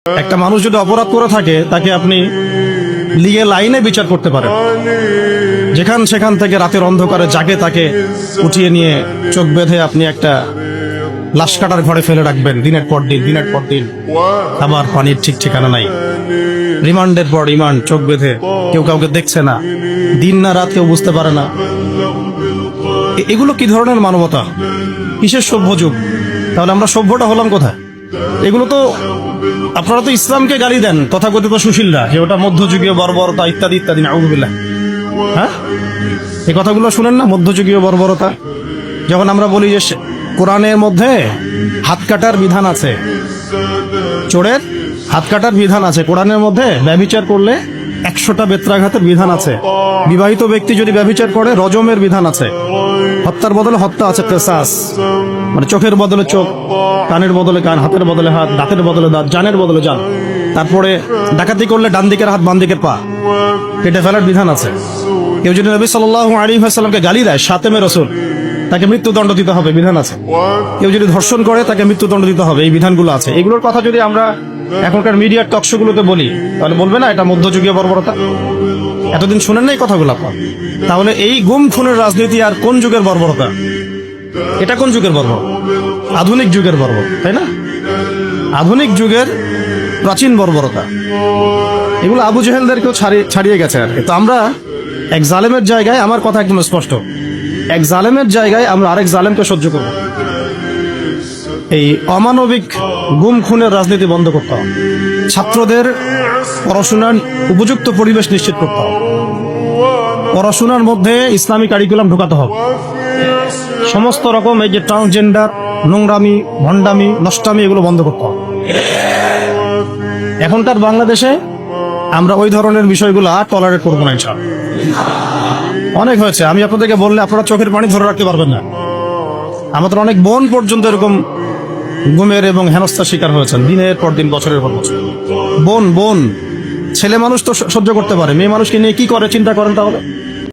একটা মানুষ যদি অপরাধ করে থাকে তাকে আপনি লিগেল আইনে বিচার করতে পারেন। যেখান সেখান থেকে রাতের অন্ধকারে জাগে তাকে উঠিয়ে নিয়ে চোখ বেঁধে আপনি একটা লাশ কাটার ঘরে ফেলে রাখবেন দিনের পর দিন, খাবার পানির ঠিক ঠিকানা নাই, রিমান্ডের পর রিমান্ড, চোখ বেঁধে, কেউ কাউকে দেখছে না, দিন না রাত কেউ বুঝতে পারে না। এগুলো কি ধরনের মানবতা, কিসের সভ্য যুগ? তাহলে আমরা সভ্যটা হলাম কোথায়? এগুলো তো আপনারা তো ইসলামকে গালি দেন তথাকথিত সুশীলরা, যে ওটা মধ্যযুগীয় বর্বরতা ইত্যাদি ইত্যাদি। নাউযুবিল্লাহ। হ্যাঁ, এই কথাগুলো শুনেন না, মধ্যযুগীয় বর্বরতা। যখন আমরা বলি যে কোরআনের মধ্যে হাত কাটার বিধান আছে, চোরের হাত কাটার বিধান আছে কোরআনের মধ্যে, ব্যভিচার করলে 100টা বেত্রাঘাতের বিধান আছে, বিবাহিত ব্যক্তি যদি ব্যভিচার করে রজমের বিধান আছে, হত্যার বদলে হত্যা আছে, কিসাস, মানে চোখের বদলে চোখ, কানের বদলে কান, হাতের বদলে হাত, দাঁতের বদলে দাঁত, জানের বদলে জান। তারপরে ডাকাতি করলে ডান দিকের হাত বাম দিকের পা কেটে ফেলার বিধান আছে। কেউ যদি নবী সাল্লাল্লাহু আলাইহি ওয়াসাল্লামকে গালি দেয়, শাতেমে রাসূল, তাকে মৃত্যুদণ্ড দিতে হবে, বিধান আছে। কেউ যদি ধর্ষণ করে তাকে মৃত্যুদণ্ড দিতে হবে, এই বিধানগুলো আছে। এগুলোর কথা যদি আমরা এখনকার মিডিয়ার টকশোগুলোতে বলি, তাহলে বলবে না এটা মধ্যযুগীয় বর্বরতা? এতদিন শুনেন না এই কথাগুলো আপনার? তাহলে এই গুম খুনের রাজনীতি আর কোন যুগের বর্বরতা? এটা কোন যুগের বর্বর? আধুনিক যুগের বর্বর, তাই না? আধুনিক যুগের প্রাচীন বর্বরতা। এগুলো আবু জেহেলদেরকেও ছাড়িয়ে গেছে আর কি। তো আমরা এক জালেমের জায়গায়, আমার কথা একদম স্পষ্ট, এক জালেমের জায়গায় আমরা আরেক জালেমকে সহ্য করব। এই অমানবিক গুম খুনের রাজনীতি বন্ধ করতে হবে। ছাত্রদের পড়াশোনার উপযুক্ত পরিবেশ নিশ্চিত করতে হবে। পড়াশোনার মধ্যে ইসলামী কারিকুলাম ঢোকাতে হবে। সমস্ত রকম এই যে ট্রান্সজেন্ডার, নোংরামি, ভণ্ডামি, নষ্টামি, এগুলো বন্ধ করতে হবে। এখনকার বাংলাদেশে আমরা ওই ধরনের বিষয়গুলো আর টলারেট করবো না ইনশাআল্লাহ। অনেক হয়েছে, আমি আপনাদেরকে বললে আপনারা চোখের পানি ধরে রাখতে পারবেন না। আমাদের অনেক বোন পর্যন্ত এরকম গুমের এবং হেনস্থার শিকার হয়েছেন, দিনের পর দিন, বছরের পর বছর। বোন ছেলে মানুষ তো সহ্য করতে পারে, মেয়ে মানুষকে নিয়ে কি করে চিন্তা করেন তাহলে।